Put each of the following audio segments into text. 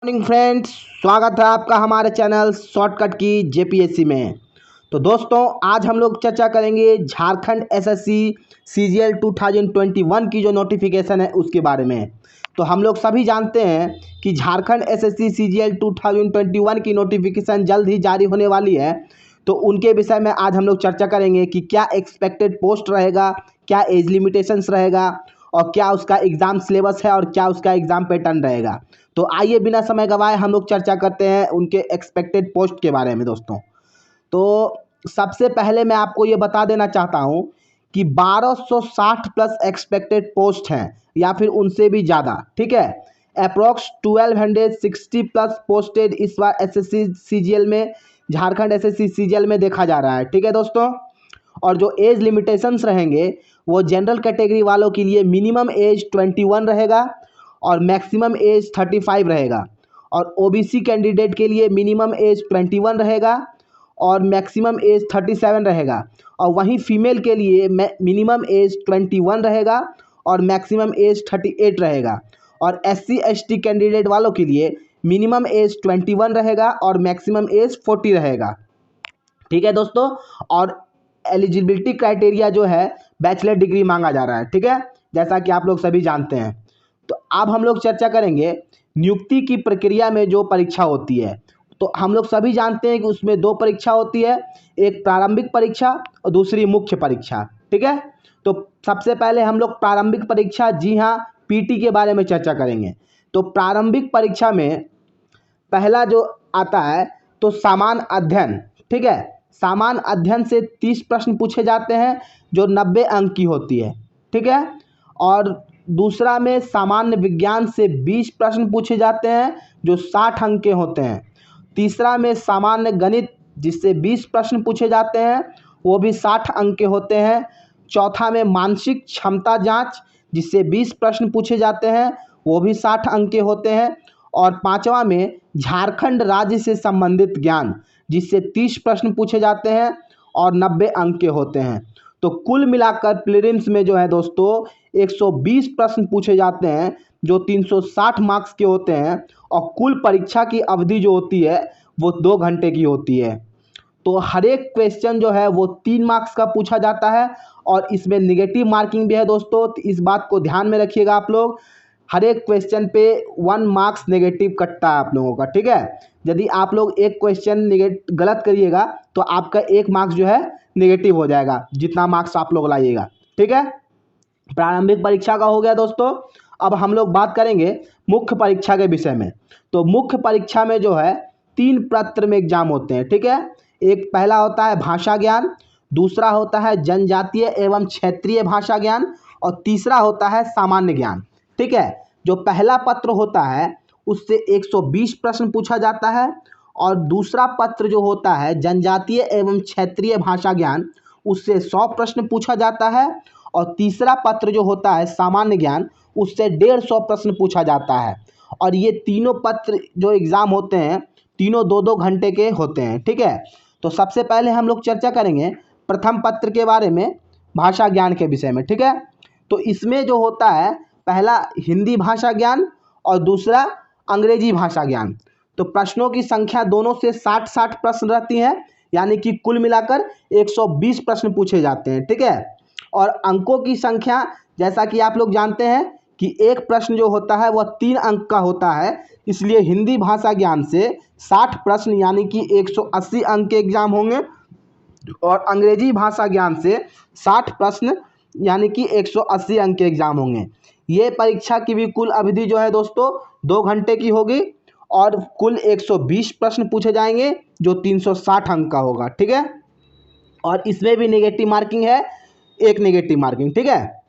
Morning friends, स्वागत है आपका हमारे चैनल शॉर्टकट की जेपीएससी में। तो दोस्तों, आज हम लोग चर्चा करेंगे झारखंड एसएससी सीजीएल 2021 की जो नोटिफिकेशन है उसके बारे में। तो हम लोग सभी जानते हैं कि झारखंड एसएससी सीजीएल 2021 की नोटिफिकेशन जल्द ही जारी होने वाली है। तो उनके विषय में आज हम लोग चर्चा करेंगे कि क्या एक्सपेक्टेड पोस्ट रहेगा, क्या एज लिमिटेशंस रहेगा और क्या उसका एग्ज़ाम सिलेबस है और क्या उसका एग्ज़ाम पैटर्न रहेगा। तो आइए बिना समय गवाए हम लोग चर्चा करते हैं उनके एक्सपेक्टेड पोस्ट के बारे में। दोस्तों, तो सबसे पहले मैं आपको ये बता देना चाहता हूँ कि 1260 प्लस एक्सपेक्टेड पोस्ट हैं या फिर उनसे भी ज़्यादा। ठीक है, अप्रॉक्स 1260 प्लस पोस्टेड इस बार एसएससी सीजीएल में, झारखंड एसएससी सीजीएल में देखा जा रहा है। ठीक है दोस्तों, और जो एज लिमिटेशंस रहेंगे वो जनरल कैटेगरी वालों के लिए मिनिमम एज 21 रहेगा और मैक्सिमम एज 35 रहेगा, और ओबीसी कैंडिडेट के लिए मिनिमम एज 21 रहेगा और मैक्सिमम एज 37 रहेगा, और वहीं फीमेल के लिए मिनिमम एज 21 रहेगा और मैक्सिमम एज 38 रहेगा, और एससी एसटी कैंडिडेट वालों के लिए मिनिमम एज 21 रहेगा और मैक्सिमम एज 40 रहेगा। ठीक है दोस्तों, और एलिजिबिलिटी क्राइटेरिया जो है बैचलर डिग्री मांगा जा रहा है। ठीक है, जैसा कि आप लोग सभी जानते हैं। तो अब हम लोग चर्चा करेंगे नियुक्ति की प्रक्रिया में जो परीक्षा होती है। तो हम लोग सभी जानते हैं कि उसमें दो परीक्षा होती है, एक प्रारंभिक परीक्षा और दूसरी मुख्य परीक्षा। ठीक है, तो सबसे पहले हम लोग प्रारंभिक परीक्षा, जी हाँ, पीटी के बारे में चर्चा करेंगे। तो प्रारंभिक परीक्षा में पहला जो आता है तो सामान्य अध्ययन। ठीक है, सामान्य अध्ययन से 30 प्रश्न पूछे जाते हैं जो 90 अंक की होती है। ठीक है, और दूसरा में सामान्य विज्ञान से 20 प्रश्न पूछे जाते हैं जो 60 अंक के होते हैं। तीसरा में सामान्य गणित जिससे 20 प्रश्न पूछे जाते हैं, वो भी 60 अंक के होते हैं। चौथा में मानसिक क्षमता जांच जिससे 20 प्रश्न पूछे जाते हैं, वो भी 60 अंक के होते हैं। और पांचवा में झारखंड राज्य से संबंधित ज्ञान जिससे 30 प्रश्न पूछे जाते हैं और 90 अंक के होते हैं। तो कुल मिलाकर प्रीलिम्स में जो है दोस्तों 120 प्रश्न पूछे जाते हैं जो 360 मार्क्स के होते हैं, और कुल परीक्षा की अवधि जो होती है वो 2 घंटे की होती है। तो हर एक क्वेश्चन जो है वो 3 मार्क्स का पूछा जाता है, और इसमें निगेटिव मार्किंग भी है दोस्तों। तो इस बात को ध्यान में रखिएगा आप लोग, हर एक क्वेश्चन पे 1 मार्क्स नेगेटिव कटता है आप लोगों का। ठीक है, यदि आप लोग एक क्वेश्चन गलत करिएगा तो आपका 1 मार्क्स जो है नेगेटिव हो जाएगा, जितना मार्क्स आप लोग लाइएगा। ठीक है, प्रारंभिक परीक्षा का हो गया दोस्तों। अब हम लोग बात करेंगे मुख्य परीक्षा के विषय में। तो मुख्य परीक्षा में जो है 3 प्रत्र में एग्जाम होते हैं। ठीक है, एक पहला होता है भाषा ज्ञान, दूसरा होता है जनजातीय एवं क्षेत्रीय भाषा ज्ञान, और तीसरा होता है सामान्य ज्ञान। ठीक है, जो पहला पत्र होता है उससे 120 प्रश्न पूछा जाता है, और दूसरा पत्र जो होता है जनजातीय एवं क्षेत्रीय भाषा ज्ञान, उससे 100 प्रश्न पूछा जाता है, और तीसरा पत्र जो होता है सामान्य ज्ञान, उससे 150 प्रश्न पूछा जाता है। और ये तीनों पत्र जो एग्ज़ाम होते हैं तीनों 2-2 घंटे के होते हैं। ठीक है, तो सबसे पहले हम लोग चर्चा करेंगे प्रथम पत्र के बारे में, भाषा ज्ञान के विषय में। ठीक है, तो इसमें जो होता है पहला हिंदी भाषा ज्ञान और दूसरा अंग्रेजी भाषा ज्ञान। तो प्रश्नों की संख्या दोनों से 60-60 प्रश्न रहती है, यानी कि कुल मिलाकर 120 प्रश्न पूछे जाते हैं। ठीक है, और अंकों की संख्या जैसा कि आप लोग जानते हैं कि एक प्रश्न जो होता है वह 3 अंक का होता है, इसलिए हिंदी भाषा ज्ञान से 60 प्रश्न यानी कि 180 अंक के एग्जाम होंगे, और अंग्रेजी भाषा ज्ञान से 60 प्रश्न यानी कि 180 अंक के एग्जाम होंगे। ये परीक्षा की भी कुल अवधि जो है दोस्तों 2 घंटे की होगी, और कुल 120 प्रश्न पूछे जाएंगे जो 360 अंक का होगा। ठीक है, और इसमें भी नेगेटिव मार्किंग है, एक नेगेटिव मार्किंग। ठीक है,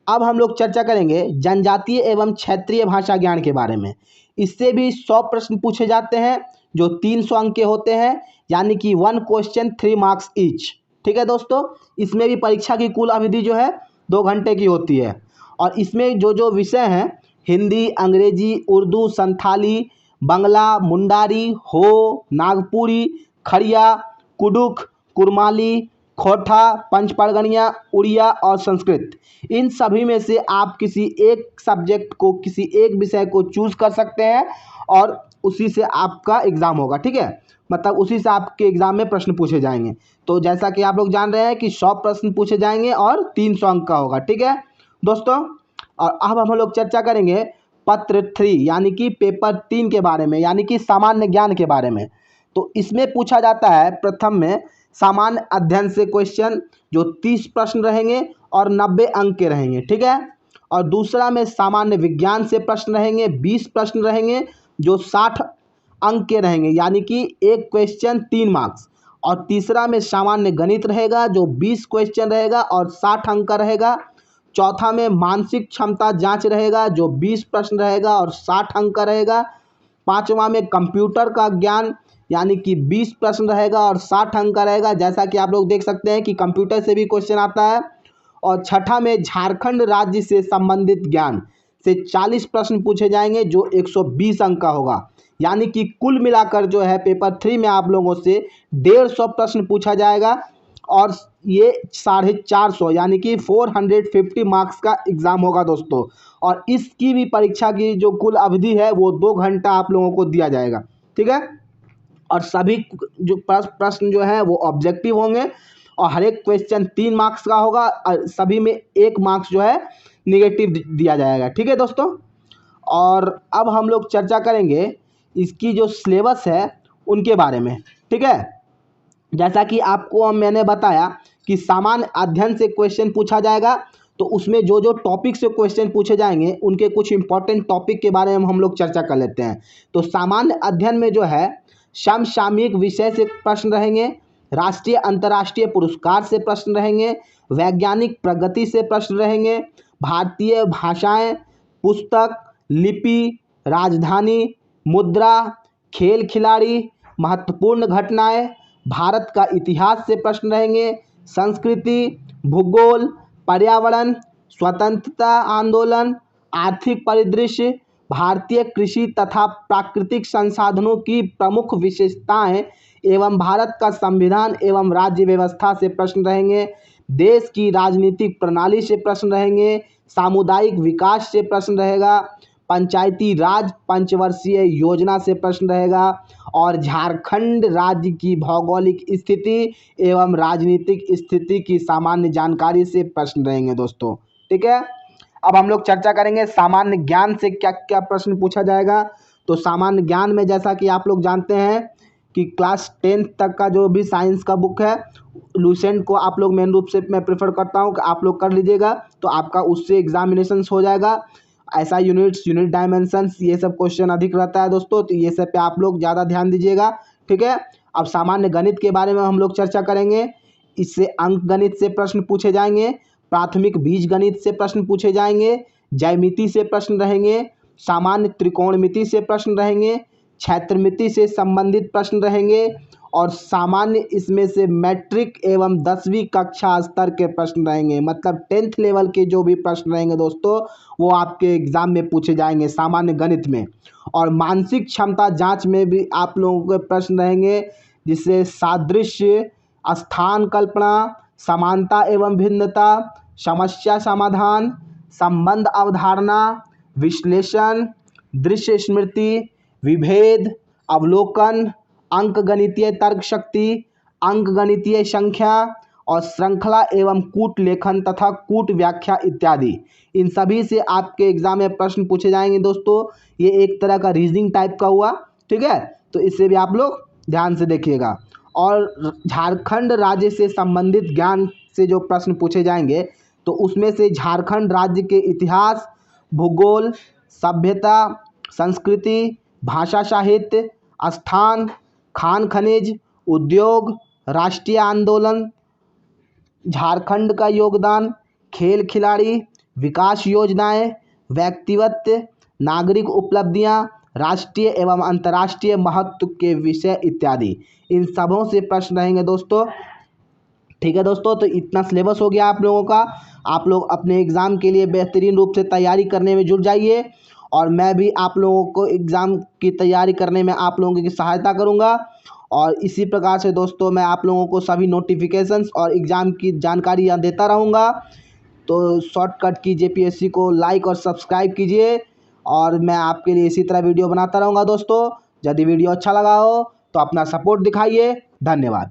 अब हम लोग चर्चा करेंगे जनजातीय एवं क्षेत्रीय भाषा ज्ञान के बारे में। इससे भी 100 प्रश्न पूछे जाते हैं जो 300 अंक के होते हैं, यानी कि 1 क्वेश्चन 3 मार्क्स ईच। ठीक है दोस्तों, इसमें भी परीक्षा की कुल अवधि जो है 2 घंटे की होती है, और इसमें जो जो विषय हैं हिंदी, अंग्रेजी, उर्दू, संथाली, बंगला, मुंडारी, हो, नागपुरी, खड़िया, कुडुख, कुरमाली, खोटा, पंचपरगनिया, उड़िया और संस्कृत। इन सभी में से आप किसी एक सब्जेक्ट को, किसी एक विषय को चूज कर सकते हैं और उसी से आपका एग्ज़ाम होगा। ठीक है, मतलब उसी से आपके एग्ज़ाम में प्रश्न पूछे जाएंगे। तो जैसा कि आप लोग जान रहे हैं कि 100 प्रश्न पूछे जाएंगे और 300 अंक का होगा। ठीक है दोस्तों, और अब हम लोग चर्चा करेंगे पत्र 3 यानी कि पेपर 3 के बारे में, यानी कि सामान्य ज्ञान के बारे में। तो इसमें पूछा जाता है प्रथम में सामान्य अध्ययन से क्वेश्चन जो 30 प्रश्न रहेंगे और 90 अंक के रहेंगे। ठीक है, और दूसरा में सामान्य विज्ञान से प्रश्न रहेंगे, 20 प्रश्न रहेंगे जो 60 अंक के रहेंगे, यानी कि एक क्वेश्चन 3 मार्क्स। और तीसरा में सामान्य गणित रहेगा जो 20 क्वेश्चन रहेगा और 60 अंक का रहेगा। चौथा में मानसिक क्षमता जांच रहेगा जो 20 प्रश्न रहेगा और 60 अंक का रहेगा। पांचवा में कंप्यूटर का ज्ञान यानी कि 20 प्रश्न रहेगा और 60 अंक का रहेगा, जैसा कि आप लोग देख सकते हैं कि कंप्यूटर से भी क्वेश्चन आता है। और छठा में झारखंड राज्य से संबंधित ज्ञान से 40 प्रश्न पूछे जाएंगे जो 120 अंक का होगा, यानी कि कुल मिलाकर जो है पेपर 3 में आप लोगों से 150 प्रश्न पूछा जाएगा और ये 450 यानी कि 450 मार्क्स का एग्ज़ाम होगा दोस्तों। और इसकी भी परीक्षा की जो कुल अवधि है वो 2 घंटा आप लोगों को दिया जाएगा। ठीक है, और सभी जो प्रश्न जो है वो ऑब्जेक्टिव होंगे और हर एक क्वेश्चन 3 मार्क्स का होगा और सभी में 1 मार्क्स जो है निगेटिव दिया जाएगा। ठीक है दोस्तों, और अब हम लोग चर्चा करेंगे इसकी जो सिलेबस है उनके बारे में। ठीक है, जैसा कि आपको मैंने बताया कि सामान्य अध्ययन से क्वेश्चन पूछा जाएगा, तो उसमें जो जो टॉपिक से क्वेश्चन पूछे जाएंगे उनके कुछ इंपॉर्टेंट टॉपिक के बारे में हम लोग चर्चा कर लेते हैं। तो सामान्य अध्ययन में जो है समसामयिक विषय से प्रश्न रहेंगे, राष्ट्रीय अंतर्राष्ट्रीय पुरस्कार से प्रश्न रहेंगे, वैज्ञानिक प्रगति से प्रश्न रहेंगे, भारतीय भाषाएं, पुस्तक, लिपि, राजधानी, मुद्रा, खेल खिलाड़ी, महत्वपूर्ण घटनाएं, भारत का इतिहास से प्रश्न रहेंगे, संस्कृति, भूगोल, पर्यावरण, स्वतंत्रता आंदोलन, आर्थिक परिदृश्य, भारतीय कृषि तथा प्राकृतिक संसाधनों की प्रमुख विशेषताएं एवं भारत का संविधान एवं राज्य व्यवस्था से प्रश्न रहेंगे, देश की राजनीतिक प्रणाली से प्रश्न रहेंगे, सामुदायिक विकास से प्रश्न रहेगा, पंचायती राज पंचवर्षीय योजना से प्रश्न रहेगा और झारखंड राज्य की भौगोलिक स्थिति एवं राजनीतिक स्थिति की सामान्य जानकारी से प्रश्न रहेंगे दोस्तों। ठीक है, अब हम लोग चर्चा करेंगे सामान्य ज्ञान से क्या क्या प्रश्न पूछा जाएगा। तो सामान्य ज्ञान में जैसा कि आप लोग जानते हैं कि क्लास 10th तक का जो भी साइंस का बुक है लूसेंट को आप लोग मेन रूप से मैं प्रेफर करता हूँ कि आप लोग कर लीजिएगा, तो आपका उससे एग्जामिनेशंस हो जाएगा। ऐसा यूनिट्स, यूनिट डायमेंशंस, ये सब क्वेश्चन अधिक रहता है दोस्तों, तो ये सब पे आप लोग ज़्यादा ध्यान दीजिएगा। ठीक है, अब सामान्य गणित के बारे में हम लोग चर्चा करेंगे। इससे अंक गणित से प्रश्न पूछे जाएंगे, प्राथमिक बीज गणित से प्रश्न पूछे जाएंगे, ज्यामिति से प्रश्न रहेंगे, सामान्य त्रिकोणमिति से प्रश्न रहेंगे, क्षेत्रमिति से संबंधित प्रश्न रहेंगे और सामान्य इसमें से मैट्रिक एवं 10वीं कक्षा स्तर के प्रश्न रहेंगे, मतलब 10th लेवल के जो भी प्रश्न रहेंगे दोस्तों वो आपके एग्जाम में पूछे जाएंगे सामान्य गणित में। और मानसिक क्षमता जांच में भी आप लोगों के प्रश्न रहेंगे, जिससे सादृश्य, स्थान कल्पना, समानता एवं भिन्नता, समस्या समाधान, संबंध अवधारणा, विश्लेषण, दृश्य स्मृति, विभेद, अवलोकन, अंकगणितीय तर्क शक्ति, अंकगणितीय संख्या और श्रृंखला एवं कूट लेखन तथा कूट व्याख्या इत्यादि, इन सभी से आपके एग्जाम में प्रश्न पूछे जाएंगे दोस्तों। ये एक तरह का रीजनिंग टाइप का हुआ। ठीक है, तो इससे भी आप लोग ध्यान से देखिएगा। और झारखंड राज्य से संबंधित ज्ञान से जो प्रश्न पूछे जाएंगे तो उसमें से झारखंड राज्य के इतिहास, भूगोल, सभ्यता, संस्कृति, भाषा साहित्य, स्थान, खान खनिज, उद्योग, राष्ट्रीय आंदोलन, झारखंड का योगदान, खेल खिलाड़ी, विकास योजनाएं, व्यक्तिगत नागरिक उपलब्धियां, राष्ट्रीय एवं अंतर्राष्ट्रीय महत्व के विषय इत्यादि, इन सबों से प्रश्न रहेंगे दोस्तों। ठीक है दोस्तों, तो इतना सिलेबस हो गया आप लोगों का। आप लोग अपने एग्ज़ाम के लिए बेहतरीन रूप से तैयारी करने में जुट जाइए और मैं भी आप लोगों को एग्ज़ाम की तैयारी करने में आप लोगों की सहायता करूंगा। और इसी प्रकार से दोस्तों मैं आप लोगों को सभी नोटिफिकेशंस और एग्ज़ाम की जानकारियाँ देता रहूँगा। तो शॉर्टकट की जेपीएससी को लाइक और सब्सक्राइब कीजिए और मैं आपके लिए इसी तरह वीडियो बनाता रहूँगा दोस्तों। यदि वीडियो अच्छा लगा हो तो अपना सपोर्ट दिखाइए। धन्यवाद।